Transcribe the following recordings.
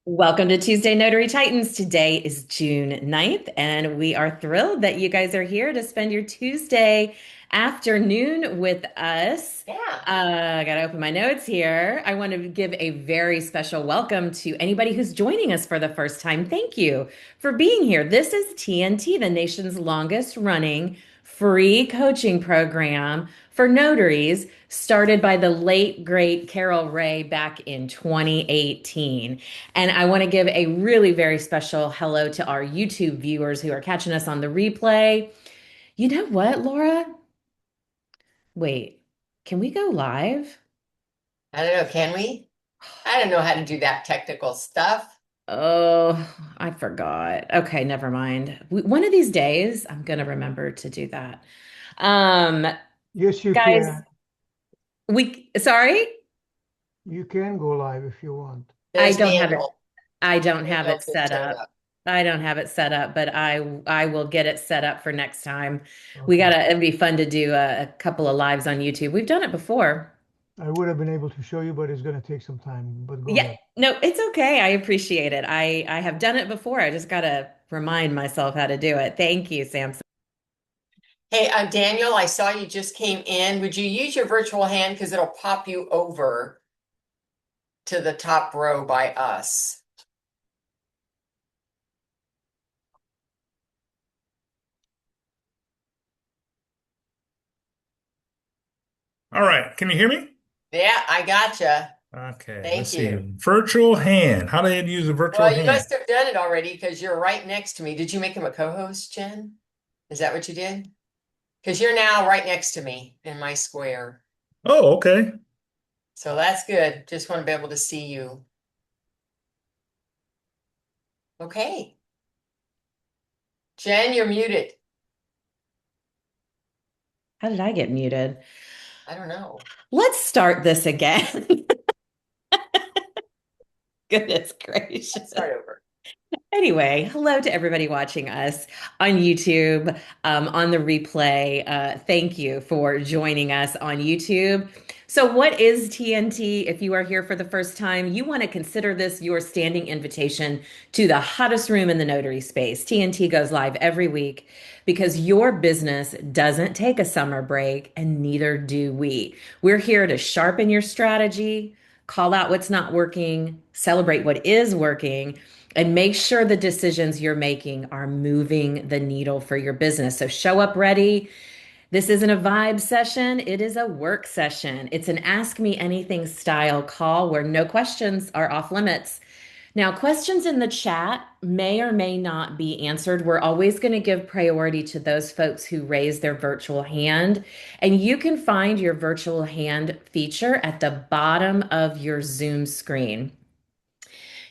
Welcome to Tuesday Notary Titans. Today is June 9th, and we are thrilled that you guys are here to spend your Tuesday afternoon with us. Yeah. I got to open my notes here. I want to give a very special welcome to anybody who's joining us for the first time. Thank you for being here. This is TNT, the nation's longest running free coaching program for notaries, started by the late, great Carol Ray back in 2018. And I want to give a really very special hello to our YouTube viewers who are catching us on the replay. You know what, Laura? Wait, can we go live? I don't know. Can we? I don't know how to do that technical stuff. Oh, I forgot. Okay, never mind. One of these days, I'm gonna remember to do that. Um, Yes, you guys, can. sorry, You can go live if you want. I There's don't have it. Daniel. I don't have Daniel it could set set it up. up. I don't have it set up, but I will get it set up for next time. Okay. It'd be fun to do a couple of lives on YouTube. We've done it before. I would have been able to show you, but it's going to take some time. But go Yeah, ahead. no, it's okay. I appreciate it. I have done it before. I just gotta remind myself how to do it. Thank you, Sam. Hey, Daniel, I saw you just came in. Would you use your virtual hand because it'll pop you over to the top row by us? All right. Can you hear me? Yeah, I gotcha. Okay, let's Thank see. you. Virtual hand. How do I use a virtual Well, you hand? must have done it already because you're right next to me. Did you make him a co-host, Jen? Is that what you did? Because you're now right next to me in my square. Oh, okay. So that's good. Just want to be able to see you. Okay. Jen, you're muted. How did I get muted? I don't know. Let's start this again. Goodness Let's gracious. start over. Anyway, hello to everybody watching us on YouTube, on the replay. Thank you for joining us on YouTube. So, what is TNT? If you are here for the first time, you want to consider this your standing invitation to the hottest room in the notary space. TNT goes live every week because your business doesn't take a summer break, and neither do we. We're here to sharpen your strategy, call out what's not working, celebrate what is working, and make sure the decisions you're making are moving the needle for your business. So show up ready. This isn't a vibe session, it is a work session. It's an ask me anything style call where no questions are off limits. Now, questions in the chat may or may not be answered. We're always going to give priority to those folks who raise their virtual hand. And you can find your virtual hand feature at the bottom of your Zoom screen.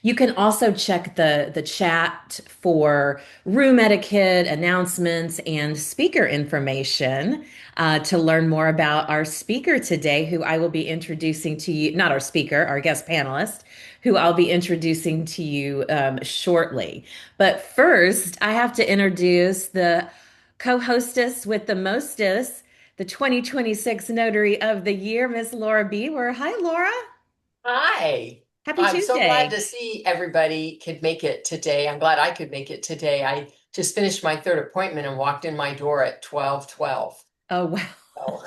You can also check the chat for room etiquette, announcements, and speaker information to learn more about our speaker today, who I will be introducing to you, not our speaker, our guest panelist, who I'll be introducing to you shortly. But first, I have to introduce the co-hostess with the mostest, the 2026 Notary of the Year, Miss Laura Beaver. Hi, Laura. Hi. Happy I'm so glad Tuesday. to see everybody could make it today. I'm glad I could make it today. I just finished my third appointment and walked in my door at 12:12. Oh, So wow.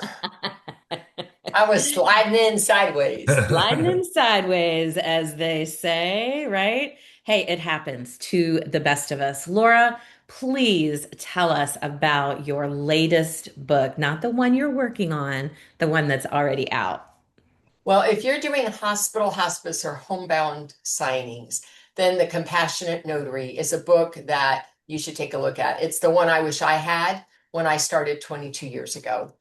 I was sliding in sideways. Sliding in sideways, as they say, right? Hey, it happens to the best of us. Laura, please tell us about your latest book, not the one you're working on, the one that's already out. Well, if you're doing hospital, hospice, or homebound signings, then The Compassionate Notary is a book that you should take a look at. It's the one I wish I had when I started 22 years ago.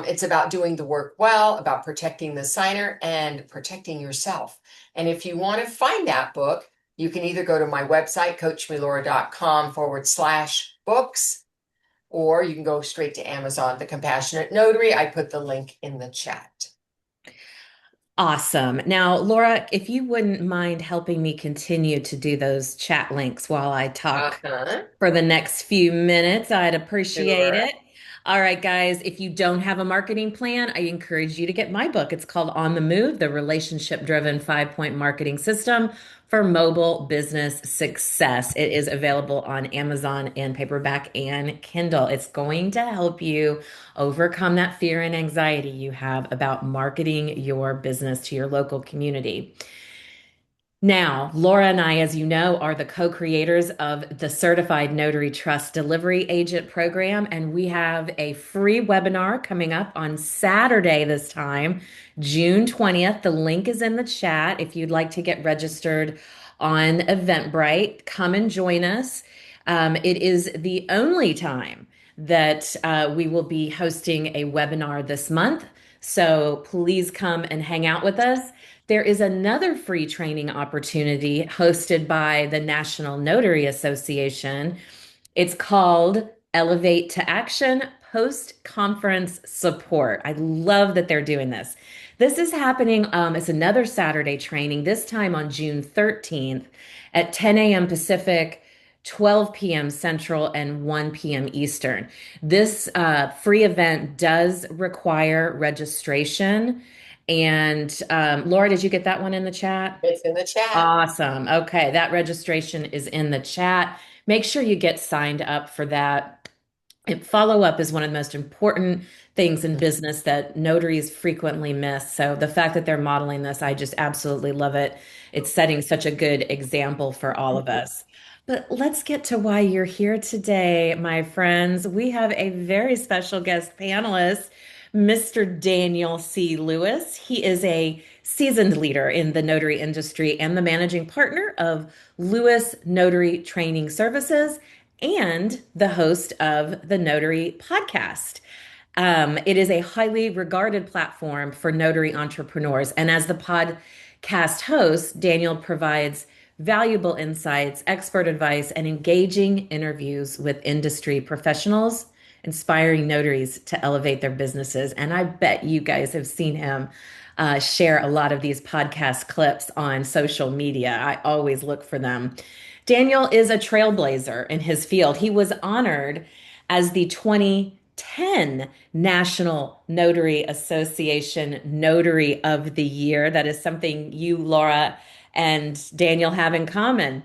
It's about doing the work well, about protecting the signer and protecting yourself. And if you want to find that book, you can either go to my website, coachmelora.com/books, or you can go straight to Amazon, The Compassionate Notary. I put the link in the chat. Awesome. Now, Laura, if you wouldn't mind helping me continue to do those chat links while I talk Uh-huh. for the next few minutes, I'd appreciate Sure. it. All right, guys, if you don't have a marketing plan, I encourage you to get my book. It's called On the Move, the relationship driven 5 point marketing system for mobile business success. It is available on Amazon and paperback and Kindle. It's going to help you overcome that fear and anxiety you have about marketing your business to your local community. Now, Laura and I, as you know, are the co-creators of the Certified Notary Trust Delivery Agent program, and we have a free webinar coming up on Saturday this time, June 20th. The link is in the chat if you'd like to get registered on Eventbrite. Come and join us. It is the only time that we will be hosting a webinar this month, so please come and hang out with us. There is another free training opportunity hosted by the National Notary Association. It's called Elevate to Action Post Conference Support. I love that they're doing this. This is happening, it's another Saturday training, this time on June 13th at 10 a.m. Pacific, 12 p.m. Central, and 1 p.m. Eastern. This free event does require registration. And Laura, did you get that one in the chat? It's in the chat. Awesome. Okay, that registration is in the chat. Make sure you get signed up for that. And follow up is one of the most important things in business that notaries frequently miss. So the fact that they're modeling this, I just absolutely love it. It's setting such a good example for all of us. But let's get to why you're here today, my friends. We have a very special guest panelist, Mr. Daniel C. Lewis. He is a seasoned leader in the notary industry and the managing partner of Lewis Notary Training Services and the host of the Notary Podcast. It is a highly regarded platform for notary entrepreneurs. And as the podcast host, Daniel provides valuable insights, expert advice, and engaging interviews with industry professionals, inspiring notaries to elevate their businesses. And I bet you guys have seen him share a lot of these podcast clips on social media. I always look for them. Daniel is a trailblazer in his field. He was honored as the 2010 National Notary Association Notary of the Year. That is something you, Laura, and Daniel have in common.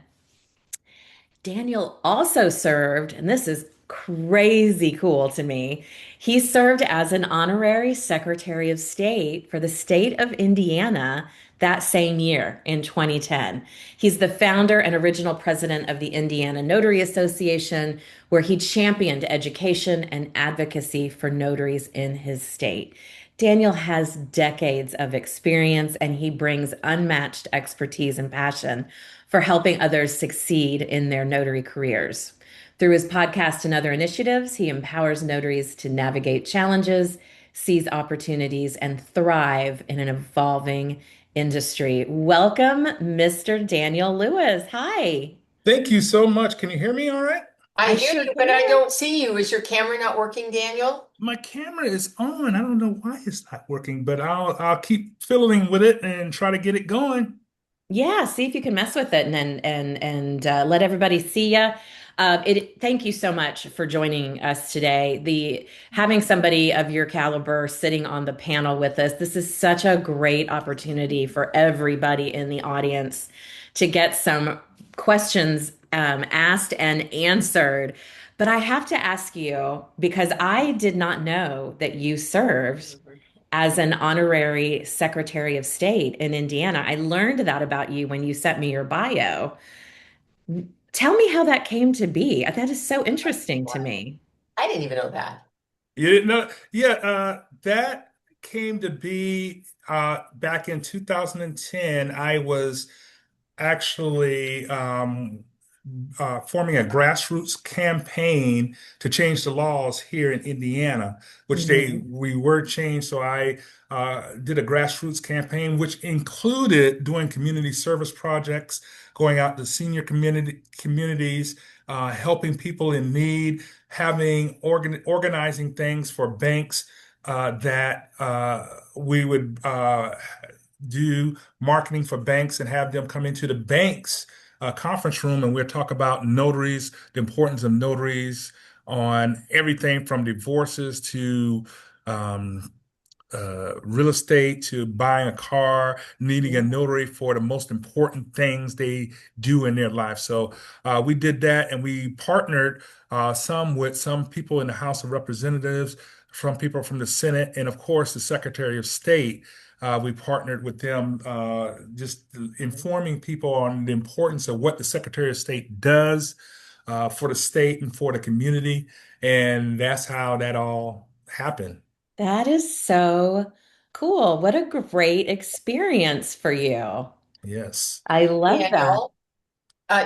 Daniel also served, and this is crazy cool to me. He served as an honorary Secretary of State for the state of Indiana that same year in 2010. He's the founder and original president of the Indiana Notary Association, where he championed education and advocacy for notaries in his state. Daniel has decades of experience and he brings unmatched expertise and passion for helping others succeed in their notary careers. Through his podcast and other initiatives, he empowers notaries to navigate challenges, seize opportunities, and thrive in an evolving industry. Welcome, Mr. Daniel Lewis. Hi. Thank you so much. Can you hear me all right? I I hear sure you, but I can. don't see you. Is your camera not working, Daniel? My camera is on. I don't know why it's not working, but I'll keep fiddling with it and try to get it going. Yeah, see if you can mess with it and let everybody see you. Thank you so much for joining us today. The having somebody of your caliber sitting on the panel with us, this is such a great opportunity for everybody in the audience to get some questions asked and answered. But I have to ask you because I did not know that you served as an honorary Secretary of State in Indiana. I learned that about you when you sent me your bio. Tell me how that came to be. That is so interesting to Wow. me. I didn't even know that. You didn't know? Yeah, that came to be back in 2010. I was actually forming a grassroots campaign to change the laws here in Indiana, which Mhm. we were changed. So I did a grassroots campaign, which included doing community service projects, going out to senior communities, helping people in need, having organizing things for banks that we would do marketing for banks and have them come into the bank's conference room and we'll talk about notaries, the importance of notaries, on everything from divorces to um, real estate to buying a car, needing a notary for the most important things they do in their life. So we did that, and we partnered some with some people in the House of Representatives, from people from the Senate, and of course the Secretary of State. We partnered with them, just informing people on the importance of what the Secretary of State does for the state and for the community. And that's how that all happened. That is so cool. What a great experience for you. Yes. I love that. Daniel,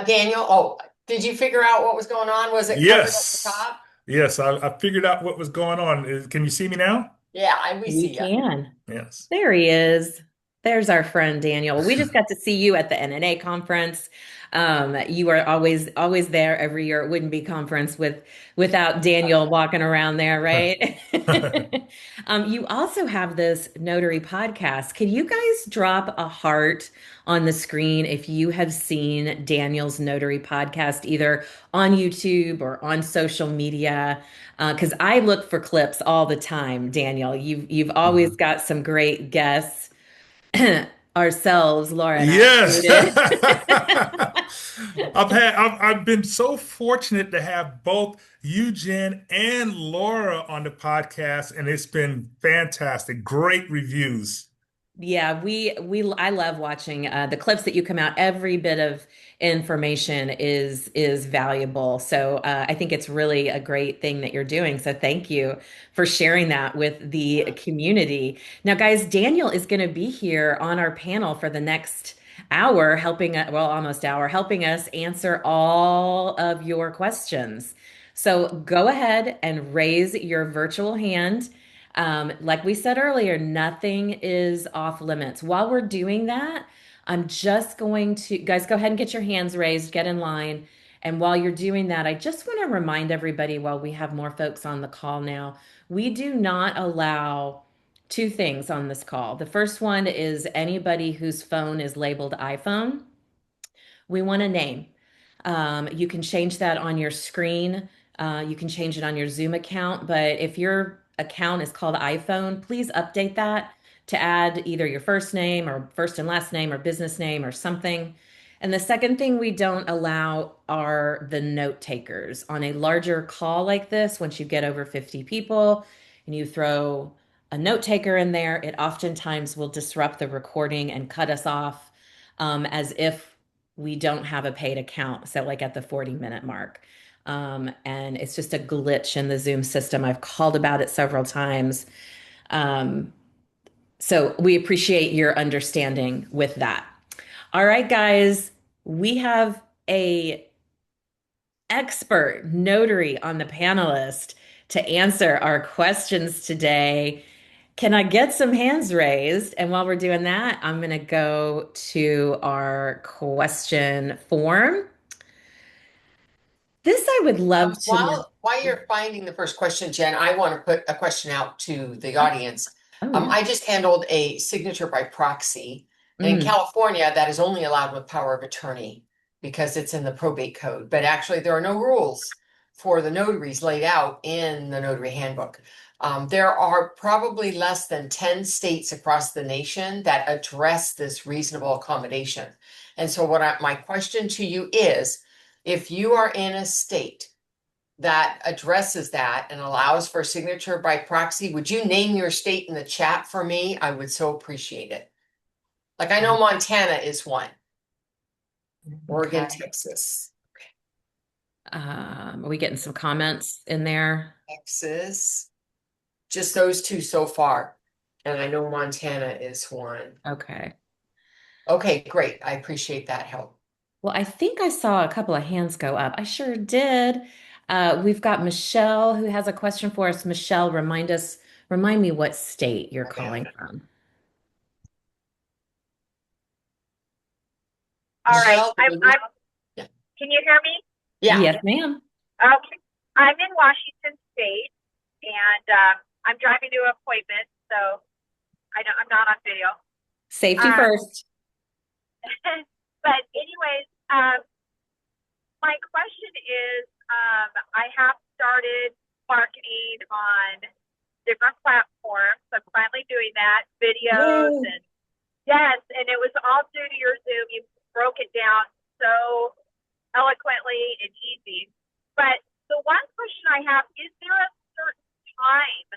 Daniel, oh, did you figure out what was going on? Was it covered at the Yes. top? Yes. I figured out what was going on. Can you see me now? Yeah, we We see you. can. Yes. There he is. There's our friend Daniel. We just got to see you at the NNA conference. You are always there every year at Wouldn't Be conference without Daniel walking around there, right? You also have this notary podcast. Can you guys drop a heart on the screen if you have seen Daniel's notary podcast, either on YouTube or on social media? Because I look for clips all the time, Daniel. You've always Mhm. got some great guests, ourselves, Laura and I Yes. included. I've been so fortunate to have both you, Jen, and Laura on the podcast, and it's been fantastic. Great reviews. Yeah, I love watching the clips that you come out. Every bit of information is valuable. So I think it's really a great thing that you're doing. So thank you for sharing that with the community. Now, guys, Daniel is going to be here on our panel for the next hour, well, almost hour, helping us answer all of your questions. So go ahead and raise your virtual hand. Like we said earlier, nothing is off limits. While we're doing that, I'm just going to, guys, go ahead and get your hands raised, get in line. And while you're doing that, I just want to remind everybody while we have more folks on the call now, we do not allow two things on this call. The first one is anybody whose phone is labeled iPhone. We want a name. You can change that on your screen. You can change it on your Zoom account. But if your account is called iPhone, please update that to add either your first name or first and last name or business name or something. And the second thing we don't allow are the note takers. On a larger call like this, once you get over 50 people and you throw a note taker in there, it oftentimes will disrupt the recording and cut us off as if we don't have a paid account. So, like at the 40-minute mark. And it's just a glitch in the Zoom system. I've called about it several times. Um, so, we appreciate your understanding with that. All right, guys, we have a expert notary on the panelist to answer our questions today. Can I get some hands raised? And while we're doing that, I'm going to go to our question form. This I would love to know. While you're finding the first question, Jen, I want to put a question out to the audience. Oh, yeah. I just handled a signature by proxy. In Mm, California, that is only allowed with power of attorney because it's in the probate code. But actually, there are no rules for the notaries laid out in the notary handbook. There are probably less than 10 states across the nation that address this reasonable accommodation. And so, my question to you is, if you are in a state that addresses that and allows for signature by proxy, would you name your state in the chat for me? I would so appreciate it. Like I know Montana is one, Oregon, okay. Texas, Are we getting some comments in there? Texas, just those two so far. And I know Montana is one. Okay. Okay, great. I appreciate that help. Well, I think I saw a couple of hands go up. I sure did. We've got Michelle who has a question for us. Michelle, remind me what state you're calling from. All right. Michelle, yeah. Can you hear me? Yeah. Yes, ma'am. Okay. I'm in Washington State and I'm driving to an appointment, so I'm not on video. Safety Um, first. but anyways, my question is, I have started marketing on different platforms. I'm finally doing that, videos Yay. and yes, and it was all due to your Zoom. You broke it down so eloquently and easy. But the one question I have, is there a certain time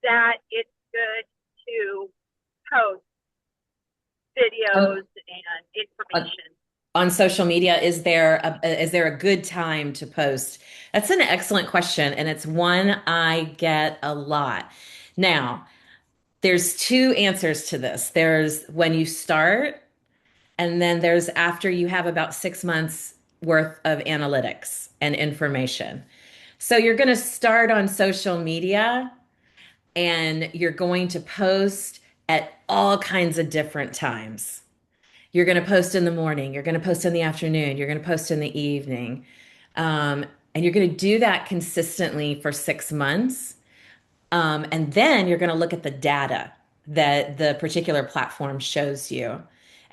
that it's good to post On, videos and on, information? on social media, is there a good time to post? That's an excellent question, and it's one I get a lot. Now, there's two answers to this. There's when you start, and then there's after you have about 6 months worth of analytics and information. So you're going to start on social media and you're going to post at all kinds of different times. You're going to post in the morning, you're going to post in the afternoon, you're going to post in the evening. Um, and you're going to do that consistently for 6 months. And then you're going to look at the data that the particular platform shows you.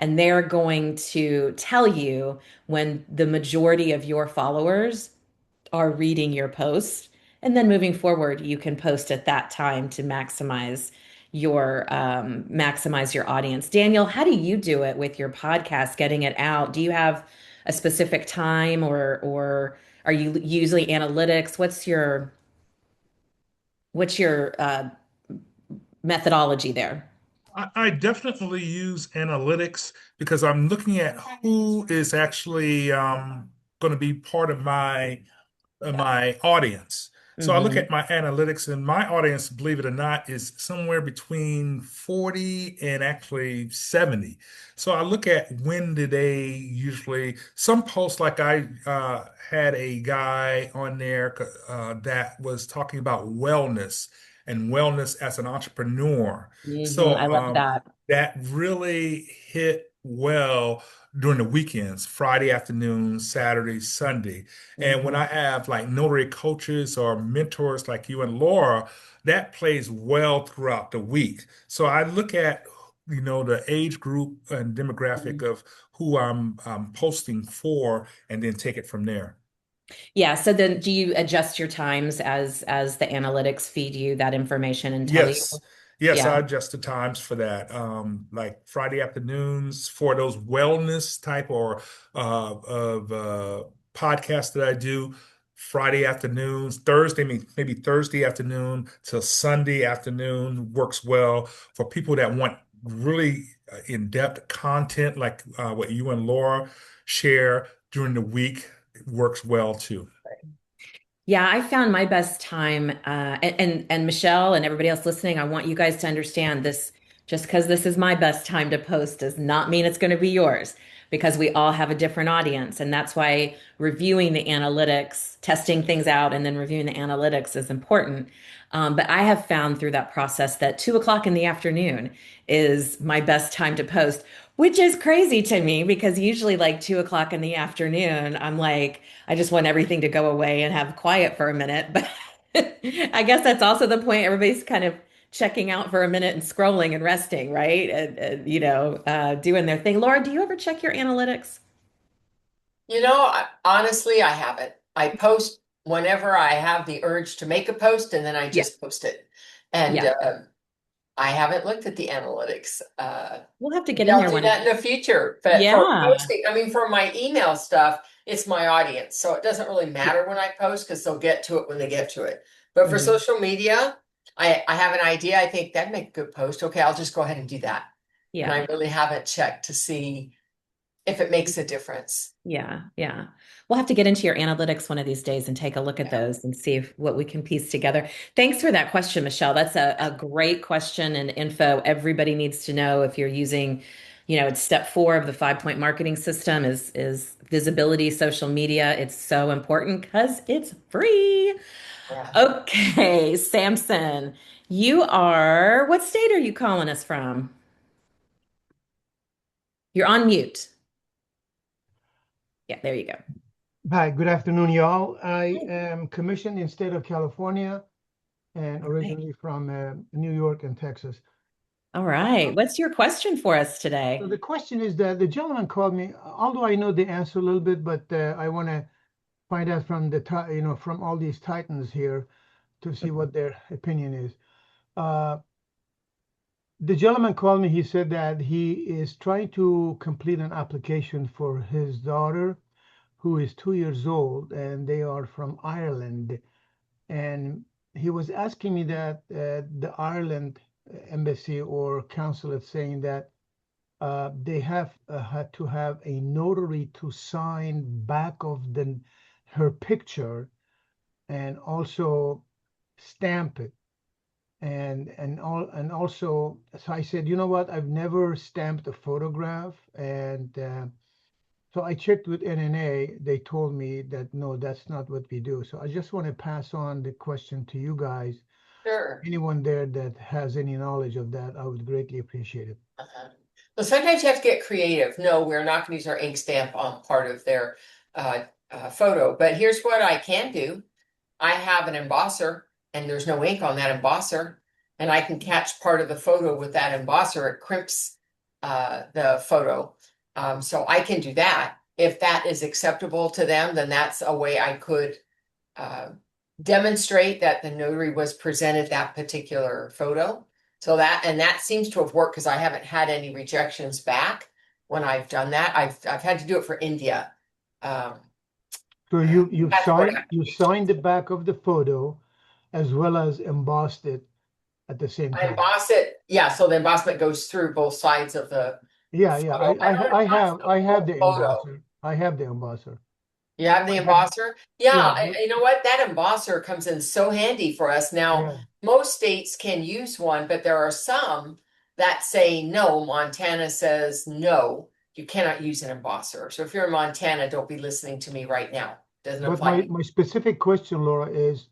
And they're going to tell you when the majority of your followers are reading your post. And then moving forward, you can post at that time to maximize your audience. Daniel, how do you do it with your podcast, getting it out? Do you have a specific time or are you usually analytics? What's your methodology there? I definitely use analytics because I'm looking at who is actually going to be part of my audience. So I look Hmm. at my analytics, and my audience, believe it or not, is somewhere between 40 and actually 70. So I look at when do they usually, some posts like I had a guy on there that was talking about wellness and wellness as an entrepreneur. Hmm. So I love that. that really hit well during the weekends, Friday afternoon, Saturday, Sunday. And when Hmm. I have like notary coaches or mentors like you and Laura, that plays well throughout the week. So I look at, the age group and demographic of who I'm posting for, and then take it from there. Yeah. So then do you adjust your times as the analytics feed you that information and tell you? Yes. Yes, I Yeah. adjust the times for that. Like Friday afternoons for those wellness type or of podcasts that I do. Friday afternoons, Thursday, maybe Thursday afternoon till Sunday afternoon works well for people that want really in-depth content like what you and Laura share during the week. It works well too. Yeah, I found my best time, and Michelle and everybody else listening, I want you guys to understand this. Just because this is my best time to post does not mean it's going to be yours, because we all have a different audience, and that's why reviewing the analytics, testing things out, and then reviewing the analytics is important. But I have found through that process that 2 o'clock in the afternoon is my best time to post, which is crazy to me because usually like 2 o'clock in the afternoon, I'm like. I just want everything to go away and have quiet for a minute. But I guess that's also the point. Everybody's kind of checking out for a minute and scrolling and resting, right? And doing their thing. Laura, do you ever check your analytics? Honestly, I haven't. I post whenever I have the urge to make a post, and then I Yeah. just post it. And Yeah. I haven't looked at the analytics. We'll have to get Maybe in I'll there do one of that these. in the future. But for Yeah. posting, I mean, for my email stuff, it's my audience. So it doesn't really matter when I post because they'll get to it when they get to it. But for Mhm. social media, I have an idea. I think that'd make a good post. Okay, I'll just go ahead and do that. And Yeah. I really haven't checked to see if it makes a difference. Yeah, yeah. We'll have to get into your analytics one of these days and take a look at Yeah. those and see what we can piece together. Thanks for that question, Michelle. That's a great question and info everybody needs to know if you're using, it's step 4 of the 5-point marketing system is visibility, social media. It's so important because it's free. Yeah. Okay, Samson, what state are you calling us from? You're on mute. Yeah, there you go. Hi, good afternoon, y'all. I am commissioned in state of California and All right. originally from New York and Texas. All Uh, right. What's your question for us so today? the question is that the gentleman called me, although I know the answer a little bit, but I want to find out from from all these titans here to see what their opinion is. Uh, the gentleman called me. He said that he is trying to complete an application for his daughter, who is 2 years old, and they are from Ireland. And he was asking me that the Ireland embassy or consulate saying that they have had to have a notary to sign back of her picture and also stamp it and also so I said, you know what, I've never stamped a photograph, and so I checked with NNA. They told me that no, that's not what we do. So I just want to pass on the question to you guys. Sure. Anyone there that has any knowledge of that, I would greatly appreciate it. So sometimes you have to get creative. No, we're not going to use our ink stamp on part of their photo. But here's what I can do. I have an embosser and there's no ink on that embosser. And I can catch part of the photo with that embosser. It crimps the photo. So I can do that. If that is acceptable to them, then that's a way I could demonstrate that the notary was presented that particular photo. So that seems to have worked because I haven't had any rejections back when I've done that. I've had to do it for India. So you've Passport signed the back of the photo as well as embossed it at the same I time. emboss it. Yeah, so the embossment goes through both sides of the Yeah, yeah. photo. I don't emboss I the have whole the photo. embosser. I have the embosser. You have the I have, embosser? Yeah, yeah, but you know what? That embosser comes in so handy for us. Now, yeah. most states can use one, but there are some that say no. Montana says no, you cannot use an embosser. So if you're in Montana, don't be listening to me right now. Doesn't But apply to you. my specific question, Laura, is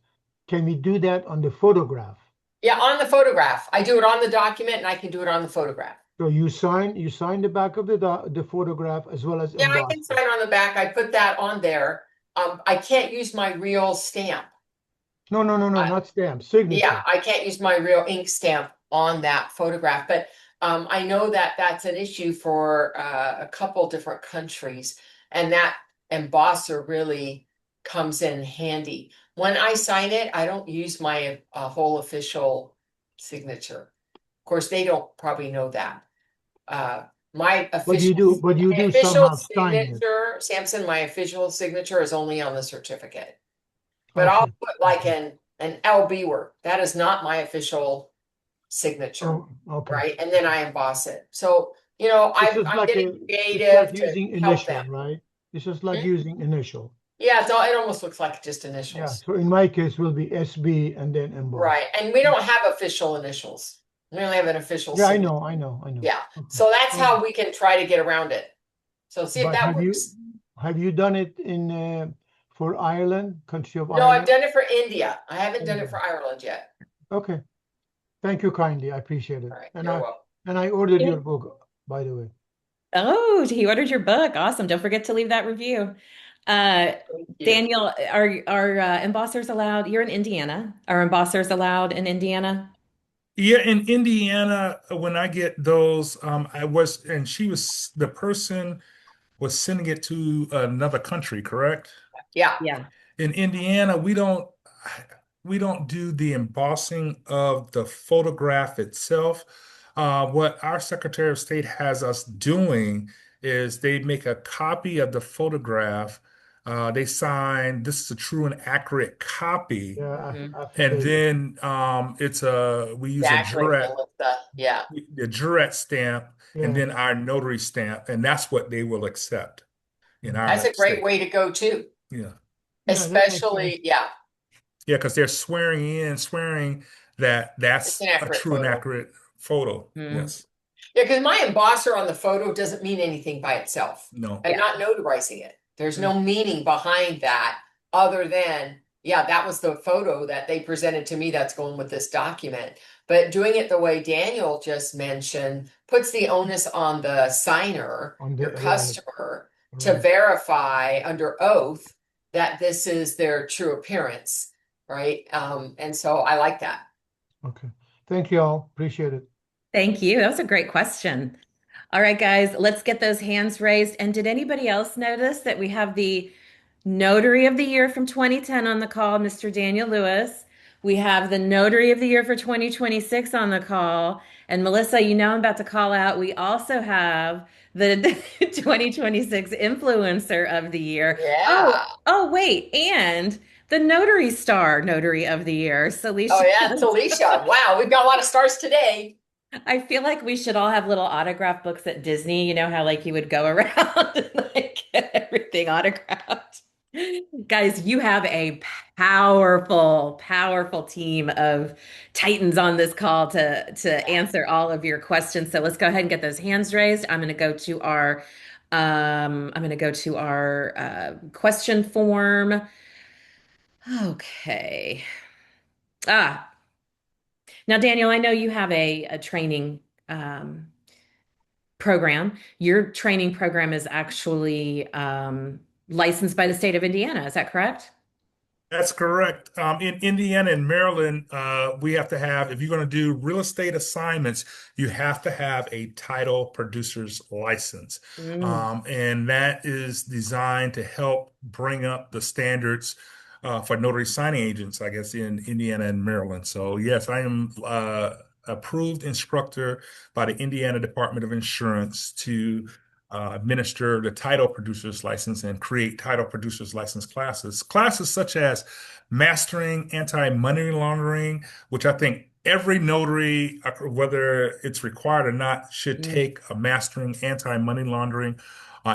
can we do that on the photograph? Yeah, on the photograph. I do it on the document and I can do it on the photograph. So you sign the back of the photograph as well as Yeah, I emboss can it. sign on the back. I put that on there. I can't use my real stamp. No, no, no, no, I- not stamp, Yeah, signature. I can't use my real ink stamp on that photograph, but I know that that's an issue for a couple different countries, and that embosser really comes in handy. When I sign it, I don't use my whole official signature. Of course, they don't probably know that. Uh, my official But you my do official somehow sign it. signature, Samson, my official signature is only on the certificate. But I'll Okay. put like Okay. an LB word. That is not my official signature, Oh, okay. right? And then I emboss it. So, I'm getting It's like creative to using help initial, them. right? It's just like Hmm? using initial. Yeah, it almost looks like just Yeah. initials. So in my case, will be SB and then emboss. Right. And we don't have official initials. We only have an official Yeah, signature. I know. Yeah. Okay. So that's Okay. how we can try to get around it. So see if But that works. have you done it in for Ireland, country of No, I've Ireland? done it for India. I haven't done it India. for Ireland yet. Okay. Thank you kindly. I appreciate it. All right. You're welcome. And I ordered your book, by the way. Oh, he ordered your book. Awesome. Don't forget to leave that review. Uh, Thank you. Daniel, are embossers allowed? You're in Indiana. Are embossers allowed in Indiana? Yeah, in Indiana, when I get those, and the person was sending it to another country, correct? Yeah. Yeah. In Indiana, we don't do the embossing of the photograph itself. What our Secretary of State has us doing is they make a copy of the photograph. They sign, this is a true and accurate copy. Yeah, Mhm. And affidavit. then we use Exactly, Melissa. Yeah. the jurat stamp, and Yeah. then our notary stamp, and that's what they will accept in Okay. That's our a great state. way to go too. Yeah. Yeah, that makes sense. Especially, yeah, Yeah, because they're swearing that it's that's an a accurate true and photo. accurate photo. Mm. Yes. Yeah, because my embosser on the photo doesn't mean anything by itself. No. I'm Yeah. not notarizing it. There's Mm. no meaning behind that other than, yeah, that was the photo that they presented to me that's going with this document. But doing it the way Daniel just mentioned puts the onus on the signer, On your the right, customer, to right. verify under oath that this is their true appearance, right? And so I like that. Okay. Thank you all. Appreciate it. Thank you. That was a great question. All right, guys, let's get those hands raised. And did anybody else notice that we have the Notary of the Year from 2010 on the call, Mr. Daniel Lewis. We have the Notary of the Year for 2026 on the call. And Melissa, you know I'm about to call out. We also have the 2026 Influencer of the Year. Yeah. Oh, wait. And the Notary Star Notary of the Year, Oh, Celicia. yeah, it's Alicia. Wow, we've got a lot of stars today. I feel like we should all have little autograph books at Disney. You know how like you would go around and like get everything autographed. Guys, you have a powerful, powerful team of Titans on this call to Yeah. answer all of your questions. So let's go ahead and get those hands raised. I'm going to go to our question form. Okay. Ah, now Daniel, I know you have a training program. Your training program is actually licensed by the state of Indiana. Is that correct? That's correct. In Indiana and Maryland, we have to have, if you're going to do real estate assignments, you have to have a title producer's license. Mm, And that is designed to help bring up the standards for notary signing agents, I guess, in Indiana and Maryland. So, yes, I am approved instructor by the Indiana Department of Insurance to administer the title producer's license and create title producer's license classes. Classes such as mastering anti-money laundering, which I think every notary, whether it's required or not, should mm. take a mastering anti-money laundering,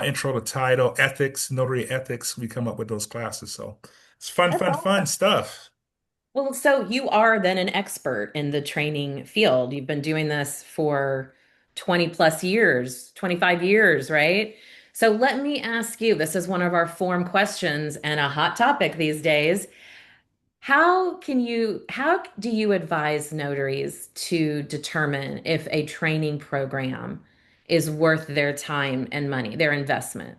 intro to title, ethics, notary ethics. We come up with those classes. So it's fun, That's fun, awesome. fun stuff. Well, so you are then an expert in the training field. You've been doing this for 20 plus years, 25 years, right? So let me ask you, this is one of our form questions and a hot topic these days. How do you advise notaries to determine if a training program is worth their time and money, their investment?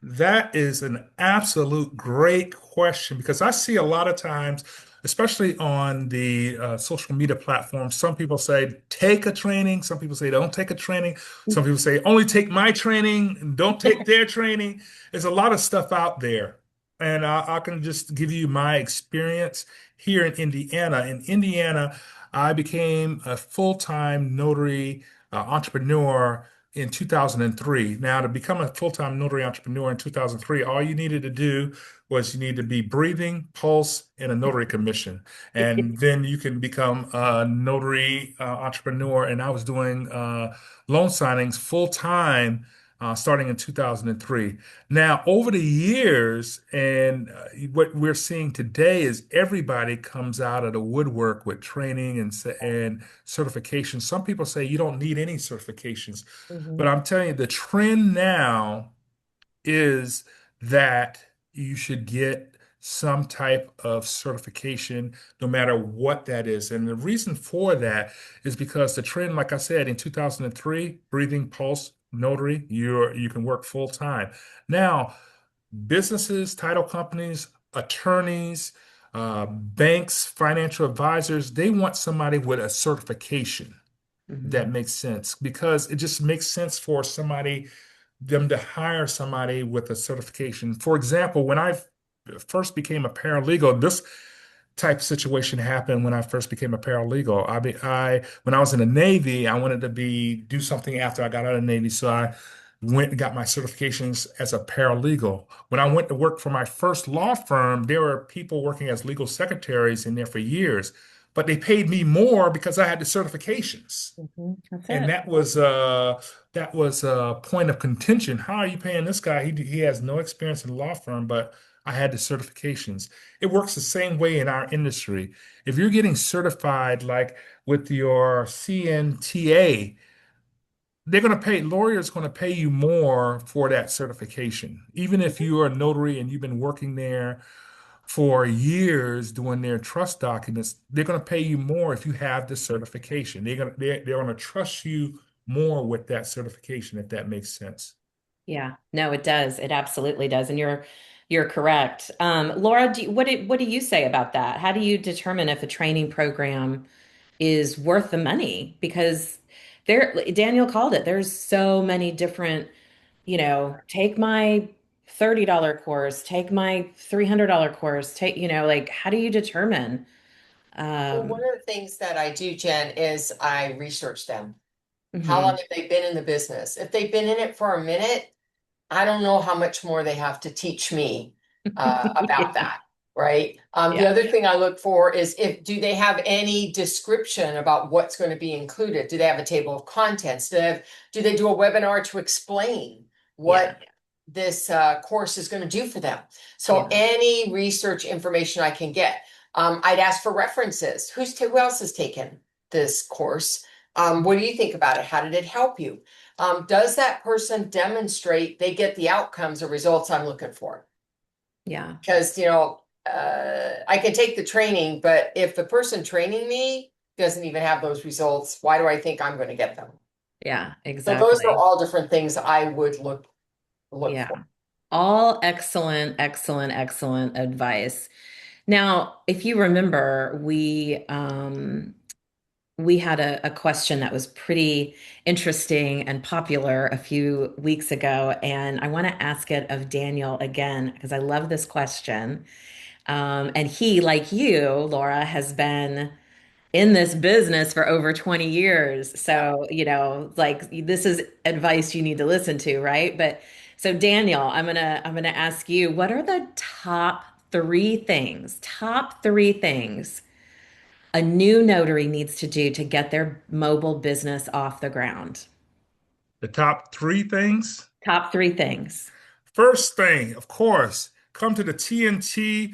That is an absolute great question because I see a lot of times, especially on the social media platforms, some people say take a training. Some people say don't take a training. Some people say only take my training and don't take their training. There's a lot of stuff out there. And I can just give you my experience here in Indiana. In Indiana, I became a full-time notary entrepreneur in 2003. Now, to become a full-time notary entrepreneur in 2003, all you needed to do was you need to be breathing, pulse, and a notary commission. And then you can become a notary entrepreneur. And I was doing loan signings full-time starting in 2003. Now, over the years, and what we're seeing today is everybody comes out of the woodwork with training and certification. Some people say you don't need any certifications. But Mhm. I'm telling you, the trend now is that you should get some type of certification, no matter what that is. And the reason for that is because the trend, like I said, in 2003, breathing pulse notary, you can work full time. Now, businesses, title companies, attorneys, banks, financial advisors, they want somebody with a certification that Mhm. makes sense because it just makes sense for them to hire somebody with a certification. For example, when I first became a paralegal, this type of situation happened when I first became a paralegal. When I was in the Navy, I wanted to do something after I got out of the Navy, so I went and got my certifications as a paralegal. When I went to work for my first law firm, there were people working as legal secretaries in there for years, but they paid me more because I had the certifications. Mhm. That's And it. that was a point of contention. How are you paying this guy? He has no experience in the law firm, but I had the certifications. It works the same way in our industry. If you're getting certified, like with your CNTA, lawyers going to pay you more for that certification. Even if you are a notary and you've been working there for years doing their trust documents, they're going to pay you more if you have the certification. They're going to trust you more with that certification, if that makes sense. Yeah, no, it does. It absolutely does. And you're correct. Laura, what do you say about that? How do you determine if a training program is worth the money? Because Daniel called it. There's so many different, take my $30 course, take my $300 course, take, like, how do you determine? Well, one Um, of the things that I do, Jen, is I research them. How long mhm. have they been in the business? If they've been in it for a minute, I don't know how much more they have to teach me about that, right? The Yeah, other thing I look for is if do they have any description about what's going to be included? Do they have a table of contents? Do they do a webinar to explain yeah, what this course is going to do for them? So yeah, any research information I can get. I'd ask for references. Who else has taken this course? What do you think about it? How did it help you? Does that person demonstrate they get the outcomes or results I'm looking for? yeah, Because, I can take the training, but if the person training me doesn't even have those results, why do I think I'm going to get them? yeah, So those are exactly. all different things I would look Yeah. for. All excellent, excellent, excellent advice. Now, if you remember, we had a question that was pretty interesting and popular a few weeks ago, and I want to ask it of Daniel again because I love this question. And he, like you, Laura, has been in this business for over 20 years. Yeah. So, like this is advice you need to listen to, right? But so Daniel, I'm gonna ask you, what are the top three things a new notary needs to do to get their mobile business off the ground? The top three things. Top three things. First thing, of course, come to the TNT.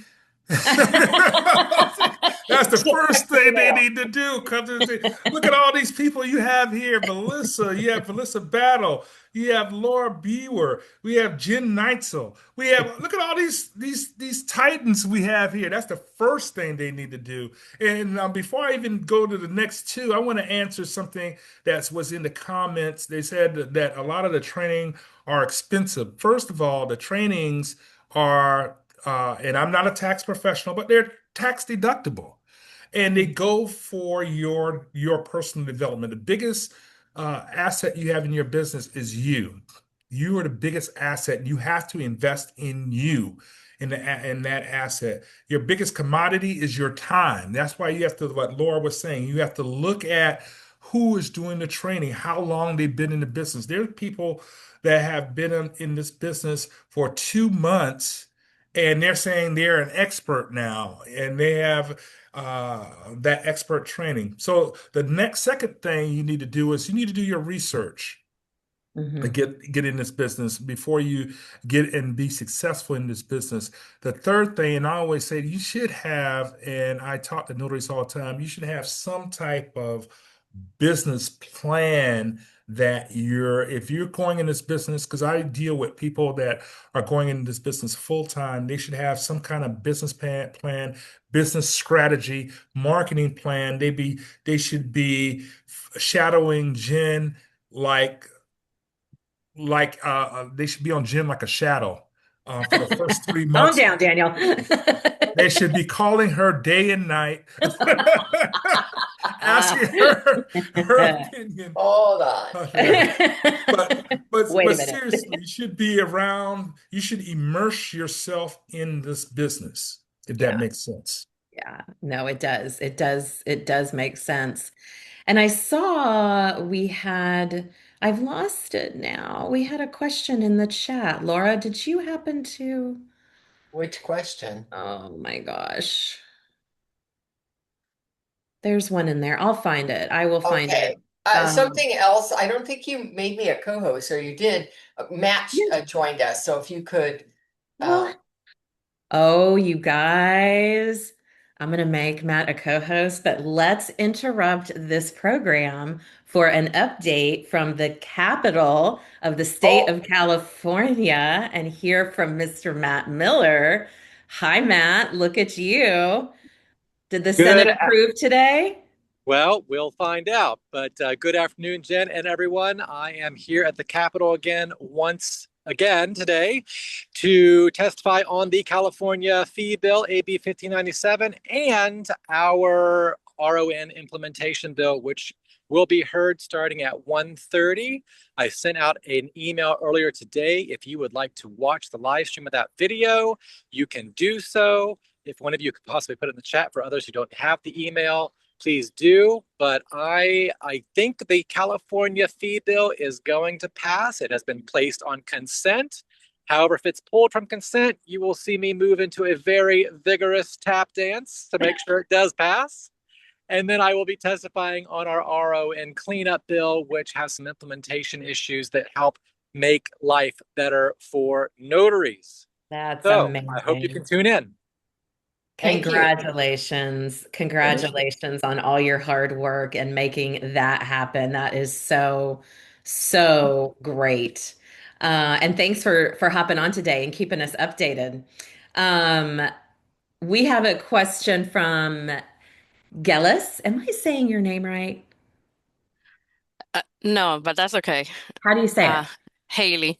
That's the first thing they Email. need to do. Come to the look at all these people you have here. Melissa, you have Melissa Battle, you have Laura Bewer, we have Jen Neitzel. We have look at all these titans we have here. That's the first thing they need to do. And before I even go to the next two, I want to answer something that was in the comments. They said that a lot of the training are expensive. First of all, the trainings are, and I'm not a tax professional, but they're tax deductible, and they go for your personal development. The biggest asset you have in your business is you. You are the biggest asset. You have to invest in you. In that asset, your biggest commodity is your time. That's why you have to, what Laura was saying, you have to look at who is doing the training, how long they've been in the business. There's people that have been in this business for 2 months and they're saying they're an expert now and they have that expert training. So the next second thing you need to do is you need to do your research to Mhm. get in this business before you get and be successful in this business. The third thing, and I always say you should have, and I talk to notaries all the time, you should have some type of business plan that if you're going in this business, because I deal with people that are going into this business full time, they should have some kind of business plan, business strategy, marketing plan. They should be shadowing Jen like they should be on Jen like a shadow for the first three Calm months. down, Daniel. They should be calling her day and night, asking her opinion Hold on. on her. But Wait a minute. seriously, you should be around. You should immerse yourself in this business, if that Yeah. makes sense. Yeah, no, it does. It does. It does make sense. And I saw I've lost it now. We had a question in the chat. Laura, did you happen to? Which question? Oh my gosh. There's one in there. I'll find it. I will find it. Okay. Something else. I don't think you made me a co-host, or you did. Matt Yeah. joined us, so if you could. Well, oh, you guys, I'm going to make Matt a co-host, but let's interrupt this program for an update from the capital of the state Oh, of California and hear from Mr. Matt Miller. Hi, Matt. Look at you. Did the Senate Good. approve today? Well, we'll find out. But good afternoon, Jen and everyone. I am here at the Capitol again, once again today, to testify on the California fee bill, AB 1597, and our RON implementation bill, which will be heard starting at 1:30. I sent out an email earlier today. If you would like to watch the live stream of that video, you can do so. If one of you could possibly put it in the chat for others who don't have the email, please do. But I think the California fee bill is going to pass. It has been placed on consent. However, if it's pulled from consent, you will see me move into a very vigorous tap dance to make sure it does pass. And then I will be testifying on our RO and cleanup bill, which has some implementation issues that help make life better for notaries. That's So I hope you amazing. can tune in. Thank you. Congratulations. Thank you. Congratulations on all your hard work and making that happen. That is so, so great. And thanks for hopping on today and keeping us updated. Um, we have a question from Gellis. Am I saying your name right? No, but that's okay. How do you say it? Uh, Haley.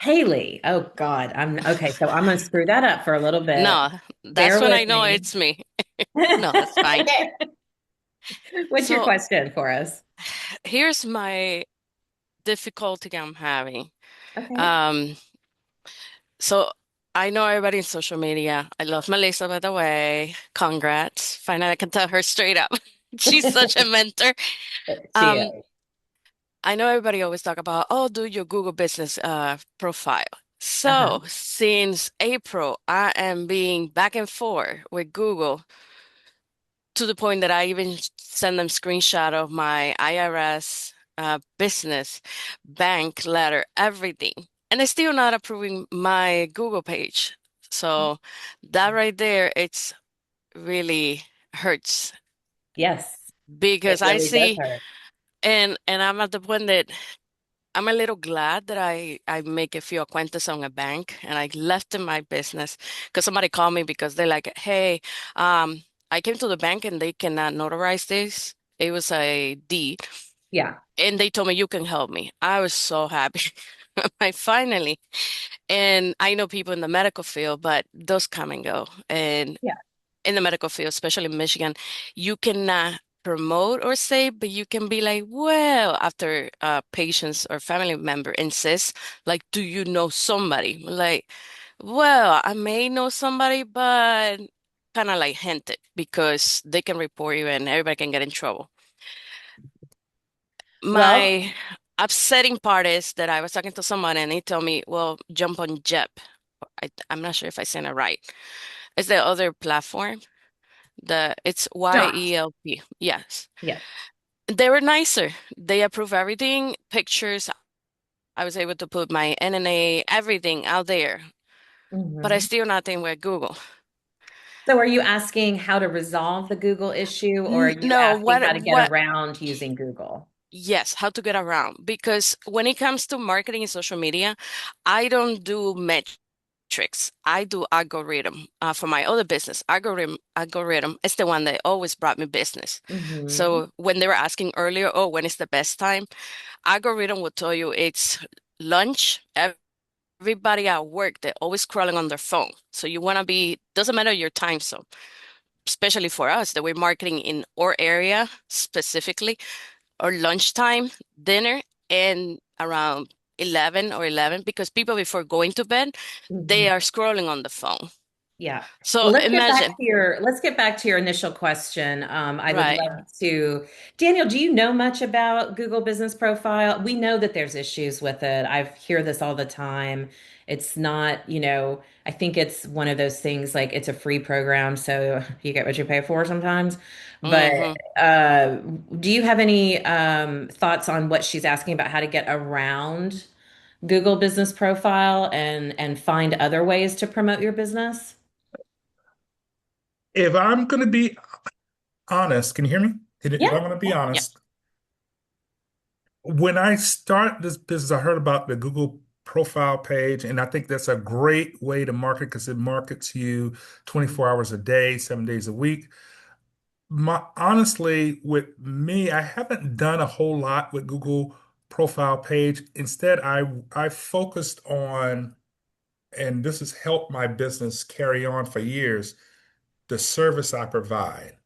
Haley. Oh God. I'm okay. So I'm gonna screw that up for a little bit. No, that's Bear when with I know me. it's me. No, that's fine. Okay. What's your So question for us? here's my difficulty I'm having. Okay. Um, so I know everybody in social media. I love Melissa, by the way. Congrats. Finally, I can tell her straight up. She's such a mentor. She Um, is. I know everybody always talk about, oh, do your Google business profile. Uh-huh. So since April, I am being back and forth with Google to the point that I even send them screenshot of my IRS business, bank letter, everything. And they're still not approving my Google page. So that right there, it's really hurts Yes, it because I really does see hurt. and I'm at the point that I'm a little glad that I make a few acquaintances on a bank and I left in my business because somebody called me because they're like, hey, I came to the bank and they cannot notarize this. It was a deed. Yeah. And they told me you can help me. I was so happy. I finally. And I know people in the medical field, but those come and go. And Yeah. in the medical field, especially in Michigan, you cannot promote or say, but you can be like, well, after patients or family member insists, like, do you know somebody? Like, well, I may know somebody, but kind of like hint it because they can report you and everybody can get in trouble. Well, My upsetting part is that I was talking to someone and he told me, well, jump on JEP. I'm not sure if I said it right. It's the other platform. It's Jot. YELP. Yes. Yeah. They were nicer. They approve everything, pictures. I was able to put my NNA, everything out there, but I Hmm. still nothing with Google. So are you asking how to resolve the Google issue, or are N you no, asking how to get what, around using Google? yes, how to get around. Because when it comes to marketing and social media, I don't do metrics. I do algorithm for my other business. Algorithm is the one that always brought me business. Hmm. So when they were asking earlier, oh, when is the best time? Algorithm will tell you it's lunch. Everybody at work, they're always scrolling on their phone. So you want to be, doesn't matter your time zone, especially for us that we're marketing in our area specifically, or lunchtime, dinner, and around 11 or 11, because people before going to bed, they Hmm. are scrolling on the phone. Yeah. So Well, imagine, let's get back to your initial question. I would right. love to, Daniel, do you know much about Google Business Profile? We know that there's issues with it. I hear this all the time. It's not, I think it's one of those things like it's a free program, so you get what you pay for sometimes. But Hmm. uh, do you have any thoughts on what she's asking about how to get around Google Business Profile and find other ways to promote your business? If I'm going to be honest, can you hear me? If Yeah. I'm going to be Yeah. honest, when I start this business, I heard about the Google profile page, and I think that's a great way to market because it markets you 24 hours a day, 7 days a week. Honestly, with me, I haven't done a whole lot with Google profile page. Instead, I focused on, and this has helped my business carry on for years, the service I provide.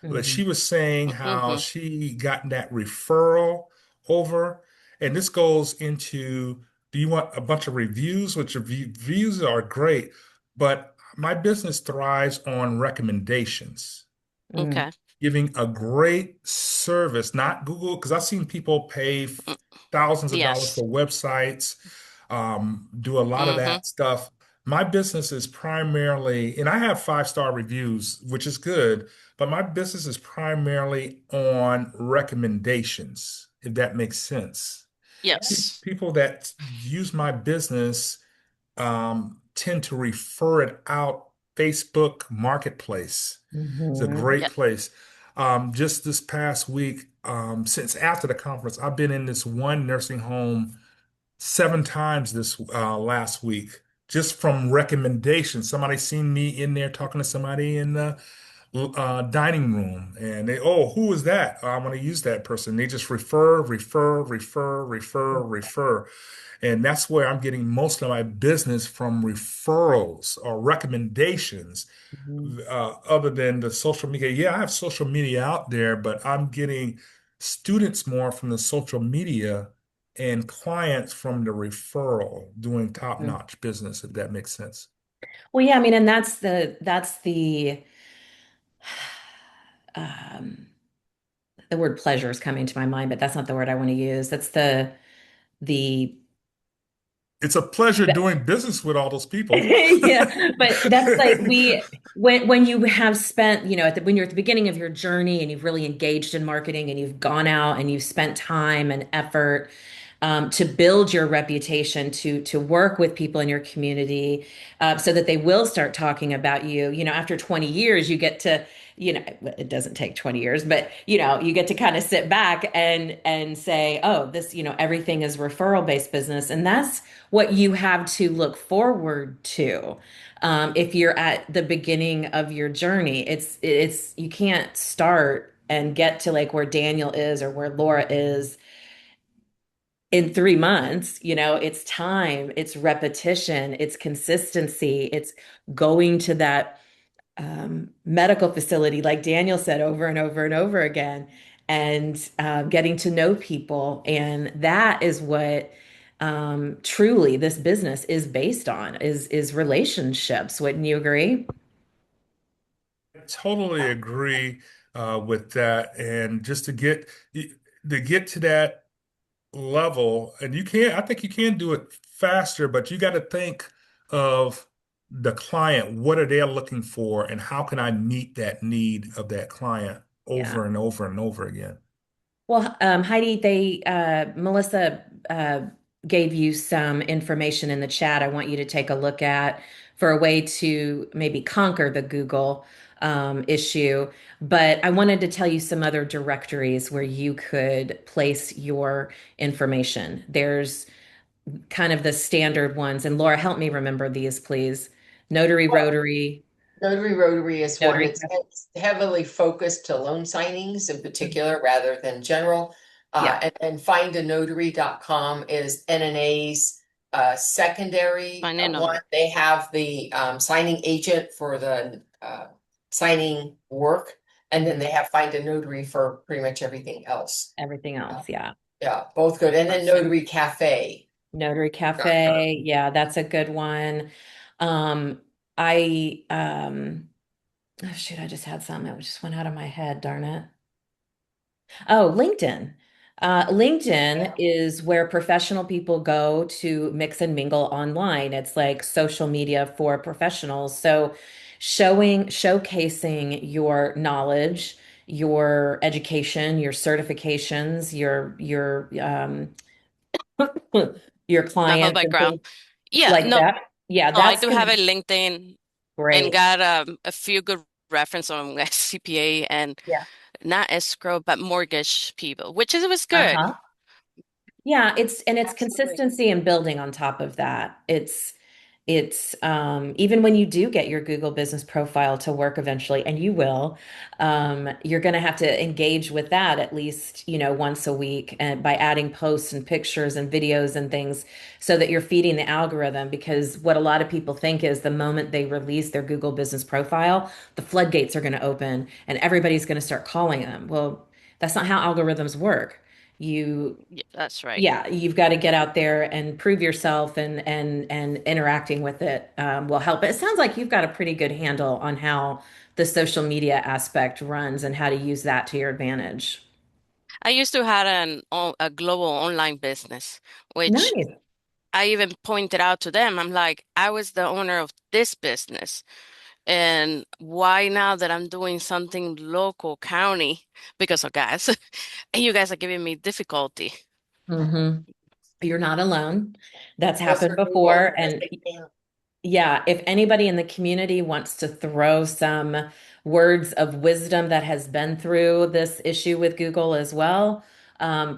But Hmm. she was saying how Mm-hmm. she got that referral over, and this goes into, do you want a bunch of reviews? Which reviews are great, but my business thrives on recommendations, Mm. Okay. giving a great service, not Google, because I've seen people pay Mm, thousands of dollars yes. for websites, do a lot of Mm-hmm. that stuff. My business is primarily, and I have 5-star reviews, which is good, but my business is primarily on recommendations, if that makes sense. Yes. People that use my business tend to refer it out. Facebook Marketplace is a Hmm. great Yeah. place. Just this past week, since after the conference, I've been in this one nursing home 7 times this last week, just from recommendations. Somebody seen me in there talking to somebody in the dining room, and they, oh, who is that? I want to use that person. They just refer. And that's where I'm getting most of my business from referrals or recommendations, Hmm. other than the social media. Yeah, I have social media out there, but I'm getting students more from the social media and clients from the referral, doing top-notch business, if that makes sense. Well, yeah, I mean, and that's the um the word pleasure is coming to my mind, but that's not the word I want to use. That's the It's a pleasure doing business with all those people. yeah, but that's like we when you have spent, when you're at the beginning of your journey and you've really engaged in marketing and you've gone out and you've spent time and effort to build your reputation, to work with people in your community, so that they will start talking about you. After 20 years, you get to, it doesn't take 20 years, but you get to kind of sit back and say, oh, this, everything is referral based business, and that's what you have to look forward to. If you're at the beginning of your journey, it's you can't start and get to like where Daniel is or where Laura is in 3 months. It's time, it's repetition, it's consistency, it's going to that medical facility, like Daniel said, over and over and over again, and getting to know people. And that is what truly this business is based on, is relationships. Wouldn't you agree? Totally agree with that. And just to get to that level, and I think you can do it faster, but you got to think of the client. What are they looking for, and how can I meet that need of that client Yeah. over and over and over again? Well, Heidi, Melissa gave you some information in the chat. I want you to take a look at for a way to maybe conquer the Google issue. But I wanted to tell you some other directories where you could place your information. There's kind of the standard ones. And Laura, help me remember these, please. Notary Rotary, Notary Rotary is one. Notary. It's heavily focused to loan signings in particular rather than general. Yeah. And findanotary.com is NNA's secondary Find a one. notary. They have the signing agent for the signing work, and then Mhm. they have Find a Notary for pretty much everything else. Everything Uh, else. Yeah. yeah, both good. And then Notary Cafe. Notary Cafe. Yeah, that's a good one. I oh shoot, I just had something that just went out of my head, darn it. Oh, LinkedIn. LinkedIn is where professional people go to mix and mingle online. It's like social media for professionals. So showcasing your knowledge, your education, your certifications, your your The whole clients and background. things Yeah, like no, that. Yeah, no, I that's do gonna have a be LinkedIn and great. got a few good reference on CPA and Yeah. not escrow, but mortgage people, which is was good. Uh-huh. Yeah, it's Absolutely. consistency and building on top of that. It's even when you do get your Google business profile to work eventually, and you will, you're going to have to engage with that at least, once a week, and by adding posts and pictures and videos and things so that you're feeding the algorithm. Because what a lot of people think is the moment they release their Google business profile, the floodgates are going to open and everybody's going to start calling them. Well, that's not how algorithms work. You Yeah, that's right. yeah, you've got to get out there and prove yourself, and interacting with it will help. It sounds like you've got a pretty good handle on how the social media aspect runs and how to use that to your advantage. I used to have a global online business, which Nice. I even pointed out to them. I'm like, I was the owner of this business. And why now that I'm doing something local county because of gas, and you guys are giving me difficulty? Hmm. You're not alone. That's Those happened are Google before. because And they can't. yeah, if anybody in the community wants to throw some words of wisdom that has been through this issue with Google as well,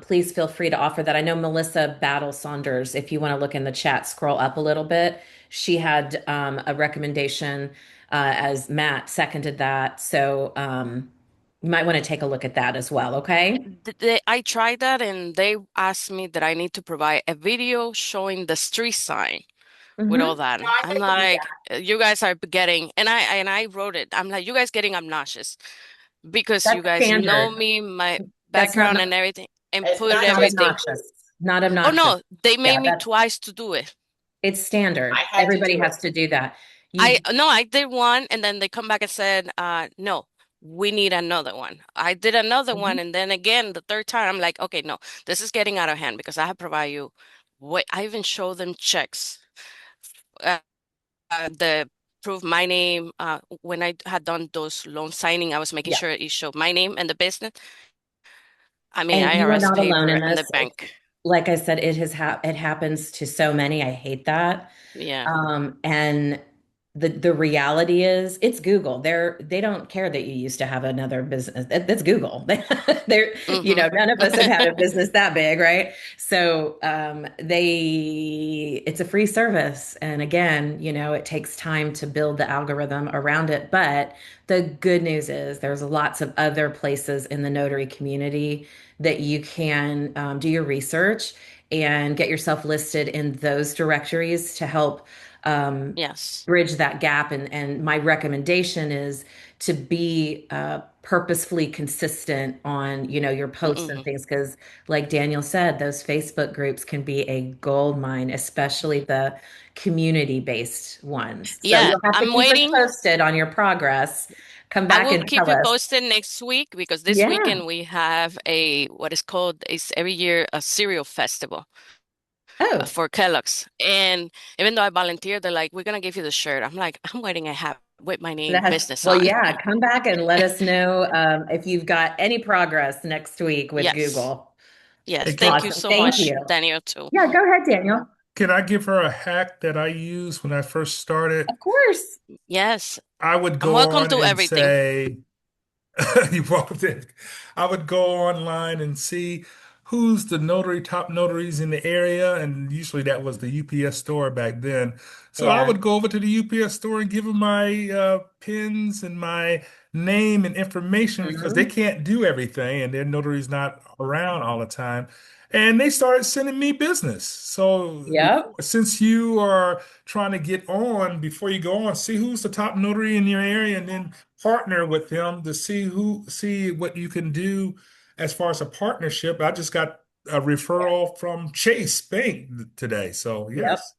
please feel free to offer that. I know Melissa Battle Saunders, if you want to look in the chat, scroll up a little bit. She had a recommendation as Matt seconded that. So you might want to take a look at that as well, okay? I tried that and they asked me that I need to provide a video showing the street sign with all Hmm. that. No, I I'm think we do like, that. you guys are getting, and I wrote it. I'm like, you guys getting obnoxious because you That's guys know standard. me, my That's background and everything, and It's put not not just everything. obnoxious. standard. Not Oh obnoxious. no, they made Yeah, me that's twice to do it. it's I standard. had to Everybody do it. has to do that. I You no, I did one and then they come back and said, no, we need another one. I did another one Mhm. and then again the third time I'm like, okay, no, this is getting out of hand because I have provided you. Wait, I even show them checks. Uh, the prove my name. When I had done those loan signing, I was making Yeah. sure it showed my name and the business. I mean, And you are IRS not alone paper in and the this. bank. Like I said, it happens to so many. I hate that. Yeah. And the reality is it's Google. They don't care that you used to have another business. That's Google. They're, Hmm. none of us have had a business that big, right? So it's a free service. And again, it takes time to build the algorithm around it. But the good news is there's lots of other places in the notary community that you can do your research and get yourself listed in those directories to help um, Yes. bridge that gap. And my recommendation is to be purposefully consistent on, your posts and Hmm. things, because like Daniel said, those Facebook groups can be a gold mine, especially the community-based ones. So Yeah, you'll have to I'm keep us waiting. posted on your progress. Come I back will and keep tell you us. posted next week because this Yeah. weekend we have a what is called is every year a cereal festival Oh. for Kellogg's. And even though I volunteered, they're like, "We're gonna give you the shirt." I'm like, "I'm wearing a hat with my name business Well, on." yeah, come back and let us know if you've got any progress next week with Yes. Google. Yes. Hey, can, Thank you Awesome. so Thank much, you. Daniel, too. Yeah, go ahead, Daniel. can I give her a hack that I used when I first started? Of course. Yes. I would I'm go welcome on to and everything. say, you walked in. I would go online and see who's the top notaries in the area, and usually that was the UPS store back then. So I Yeah. would go over to the UPS store and give them my pins and my name and information because they Mhm. can't do everything, and their notary's not around all the time. And they started sending me business. So Yep. since you are trying to get on, before you go on, see who's the top notary in your area, and then partner with them to see what you can do as far as a partnership. I just got a referral from Chase Bank today. So Yep. yes.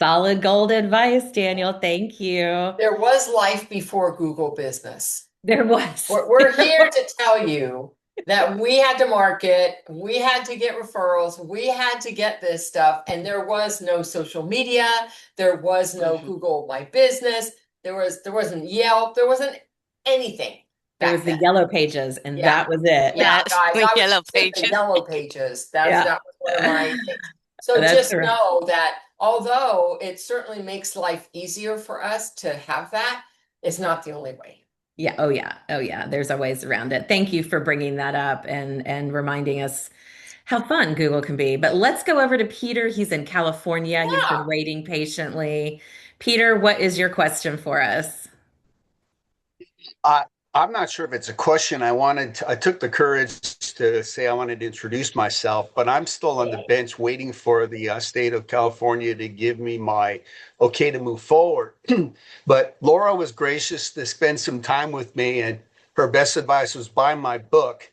Solid gold advice, Daniel. Thank you. There was life before Google business. There was. We're here to tell you that we had to market, we had to get referrals, we had to get this stuff, and there was no social media, there was no Hmm. Google My Business, there wasn't Yelp, there wasn't anything There was back the then. yellow pages, and Yeah. that was it. Yeah, Yes. guys, The I was yellow just in the pages. yellow pages. Yeah. That was one of my things. So That's just right. know that although it certainly makes life easier for us to have that, it's not the only way. Yeah. Oh, yeah. Oh, yeah. There's a ways around it. Thank you for bringing that up and reminding us how fun Google can be. But let's go over to Peter. He's in California. He's been Yeah. waiting patiently. Peter, what is your question for us? I I'm not sure if it's a question. I took the courage to say I wanted to introduce myself, but I'm still on the bench waiting for the state of California to give me my okay to move forward. But Laura was gracious to spend some time with me, and her best advice was buy my book.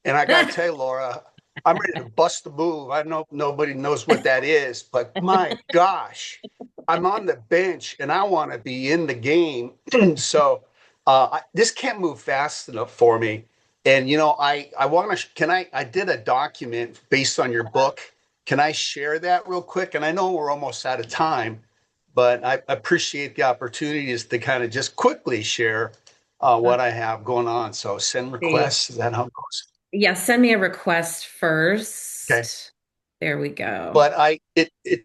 And I got to tell you, Laura, I'm ready to bust the move. I know nobody knows what that is, but my gosh, I'm on the bench and I want to be in the game. So this can't move fast enough for me. And I want to. Can I? I did a document based on your book. Can I share that real quick? And I know we're almost out of time, but I appreciate the opportunities to kind of just quickly share what I have going on. So send See. requests. Is that how it goes? Yeah, send me a request Okay. first. There we go. But it's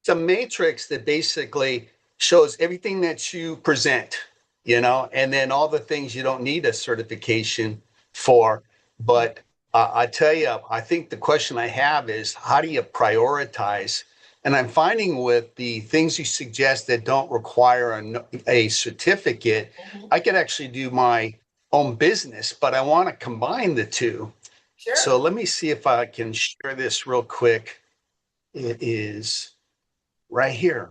a matrix that basically shows everything that you present, and then all the things you don't need a certification for. But I tell you, I think the question I have is how do you prioritize? And I'm finding with the things you suggest that don't require a certificate, Mhm. I could actually do my own business, but I want to combine the two. So Sure. let me see if I can share this real quick. It is right here.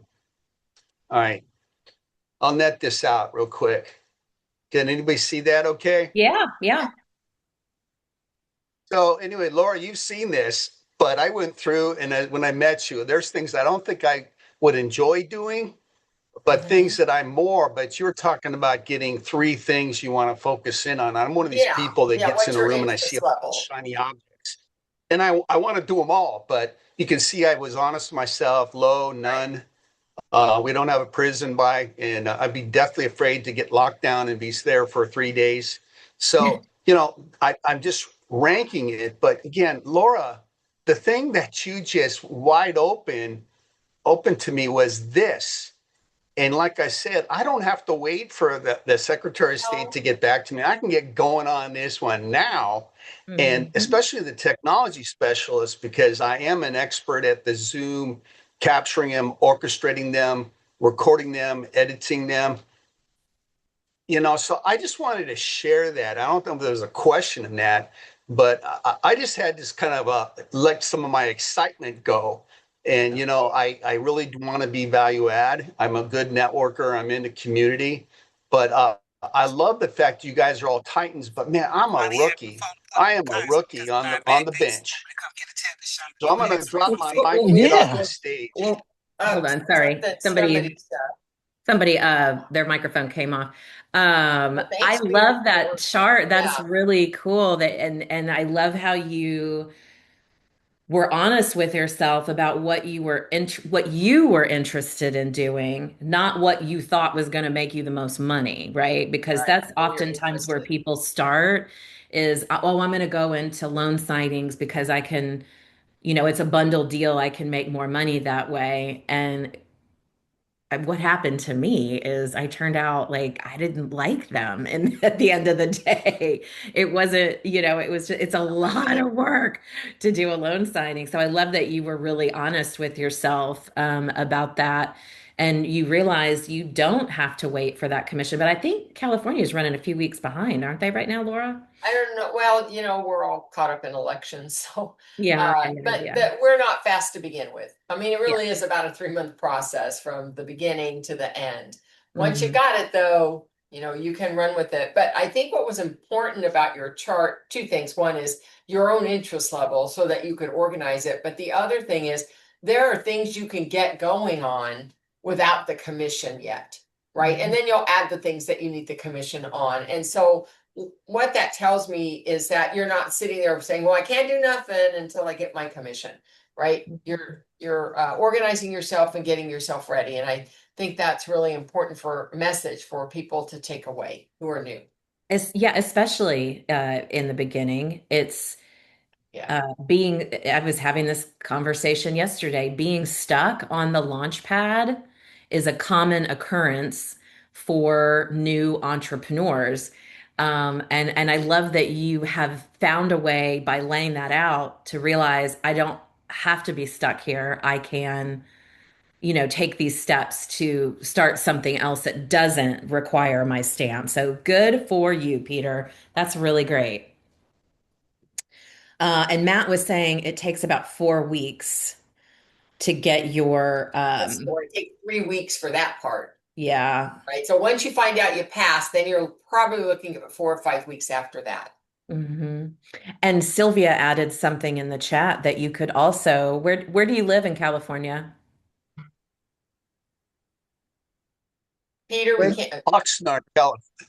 All right. I'll net this out real quick. Can anybody see that okay? Yeah, yeah. So anyway, Laura, you've seen this, but I went through and when I met you, there's things I don't think I would enjoy doing, but things Mhm. that I'm more, but you're talking about getting three things you want to focus in on. I'm one of these Yeah. people that Yeah. gets in What's a your room and I see interest all the level? shiny objects. And I want to do them all, but you can see I was honest with myself, low, Right. none. We don't have a prison by, and I'd be deathly afraid to get locked down and be there for 3 days. So, I'm just ranking it. But again, Laura, the thing that you just wide open to me was this. And like I said, I don't have to wait for the Secretary of State Oh, to get back to me. I can get going on this one now. And Mhm. especially the technology specialist, because I am an expert at the Zoom, capturing them, orchestrating them, recording them, editing them. So I just wanted to share that. I don't know if there's a question in that, but I just had this kind of let some of my excitement go. And, I really do want to be value add. I'm a good networker. I'm in the community, but I love the fact you guys are all Titans, but man, I'm a rookie. I am a rookie on the bench. So I'm going to drop my mic and get off yeah. the Yeah. stage. Well, hold on, sorry. Something, Somebody somebody's, their microphone came off. well, I thanks, Peter, love that for, chart. That is yeah, really cool. And I love how you were honest with yourself about what you were interested in doing, not what you thought was going to make you the most money, right? Because right. that's When you're oftentimes where interested. people start is, oh, I'm going to go into loan signings because I can, it's a bundle deal. I can make more money that way. And what happened to me is I turned out like I didn't like them. And at the end of the day, it wasn't, it's a lot of work to do a loan signing. So I love that you were really honest with yourself about that. And you realized you don't have to wait for that commission. But I think California is running a few weeks behind, aren't they right now, Laura? I don't know. Well, we're all caught up in elections, so Yeah, but yeah, that we're not fast to begin with. I mean, it yeah. really is about a 3-month process from the beginning to the end. Once you Hmm. got it though, you can run with it. But I think what was important about your chart, two things. One is your own interest level so that you could organize it. But the other thing is there are things you can get going on without the commission yet, right? And Hmm. then you'll add the things that you need the commission on. And so what that tells me is that you're not sitting there saying, well, I can't do nothing until I get my commission, right? You're organizing yourself and getting yourself ready. And I think that's really important for a message for people to take away who are new. Yeah, especially in the beginning. It's Yeah. I was having this conversation yesterday. Being stuck on the launch pad is a common occurrence for new entrepreneurs. And I love that you have found a way by laying that out to realize I don't have to be stuck here. I can, take these steps to start something else that doesn't require my stamp. So good for you, Peter. That's really great. And Matt was saying it takes about 4 weeks to get your, Or it takes 3 weeks for that part, yeah. right? So once you find out you passed, then you're probably looking at 4 or 5 weeks after that. Hmm. And Sylvia added something in the chat that you could also, where do you live in California? Peter, we With can't. Oxnard,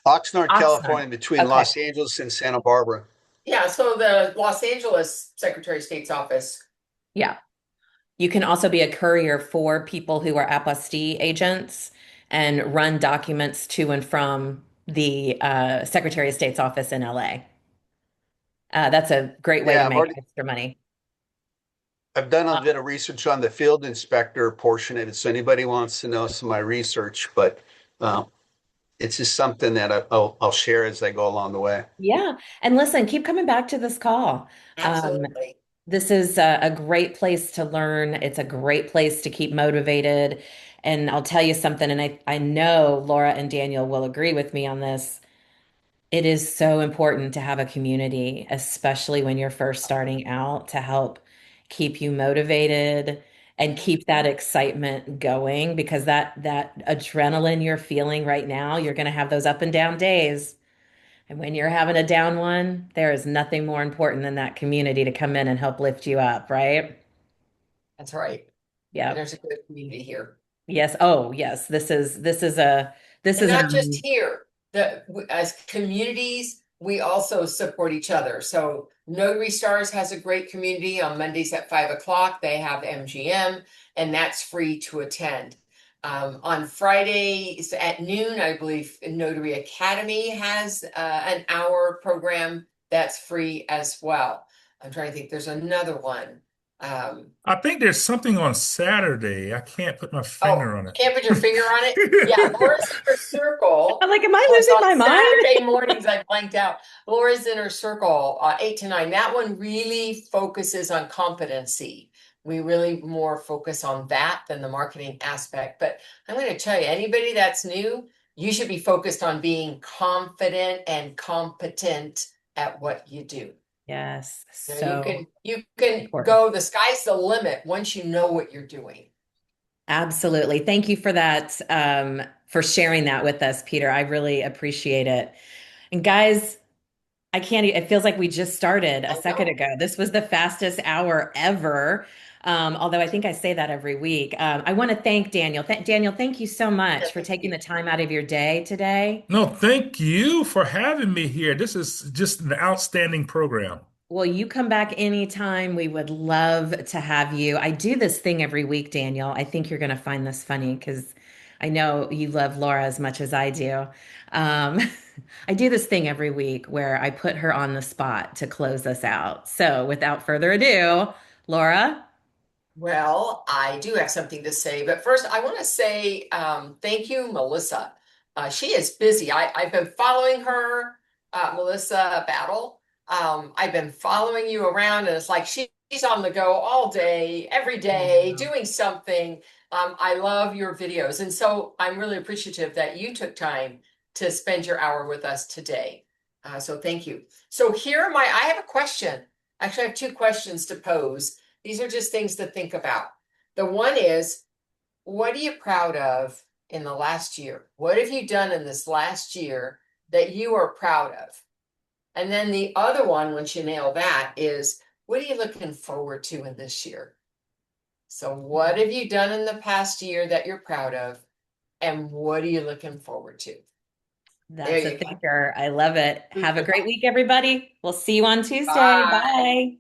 Oxnard. California, between Okay. Los Angeles and Santa Barbara. Yeah, so the Los Angeles Secretary of State's office. Yeah. You can also be a courier for people who are apostille agents and run documents to and from the Secretary of State's office in LA. That's a great way to Yeah, make extra money. I've done a Uh, bit of research on the field inspector portion of it. So anybody wants to know some of my research, but uh, it's just something that I'll share as I go along the way. yeah. And listen, keep coming back to this call. Um, Absolutely. this is a great place to learn. It's a great place to keep motivated. And I'll tell you something, and I know Laura and Daniel will agree with me on this. It is so important to have a community, especially when you're first starting out, to help keep you motivated and keep that excitement going because that adrenaline you're feeling right now, you're going to have those up and down days. And when you're having a down one, there is nothing more important than that community to come in and help lift you up, right? That's right. And Yep. there's a good community here. Yes. Oh, yes. This And is an not just here, as communities, we also support each other. So Notary Stars has a great community on Mondays at 5 o'clock. They have MGM, and that's free to attend. On Fridays at noon, I believe Notary Academy has an hour program that's free as well. I'm trying to think, there's another one. I think there's something on Saturday. I can't put my Oh, finger on can't put your finger on it? Yeah, Laura's Inner Circle I'm like, am I was losing on my mind? Saturday mornings. I blanked out. Laura's Inner Circle, 8 to 9. That one really focuses on competency. We really more focus on that than the marketing aspect. But I'm going to tell you, anybody that's new, you should be focused on being confident and competent at what you do. Yes, You know, so you can important. go, the sky's the limit once you know what you're doing. Absolutely. Thank you for that, for sharing that with us, Peter. I really appreciate it. And guys, it feels like we just started a I second know. ago. This was the fastest hour ever. Although I think I say that every week. I want to thank Daniel. Daniel, thank you so Yeah, much for thank taking you. the time out of your day today. No, thank you for having me here. This is just an outstanding program. Well, you come back anytime. We would love to have you. I do this thing every week, Daniel. I think you're going to find this funny because I know you love Laura as much as I do. Um, I do this thing every week where I put her on the spot to close us out. So, without further ado, Laura. Well, I do have something to say, but first I want to say thank you, Melissa. She is busy. I've been following her, Melissa Battle. I've been following you around, and it's like she's on the go all day, every day, Yeah. doing something. I love your videos, and so I'm really appreciative that you took time to spend your hour with us today. So thank you. So I have a question. Actually, I have two questions to pose. These are just things to think about. The one is, what are you proud of in the last year? What have you done in this last year that you are proud of? And then the other one, once you nail that, is what are you looking forward to in this year? So, what have you done in the past year that you're proud of? And what are you looking forward to? There That's a you go. thinker. I love it. Food Have a for great thought. week, everybody. We'll see you on Tuesday. Bye. Bye.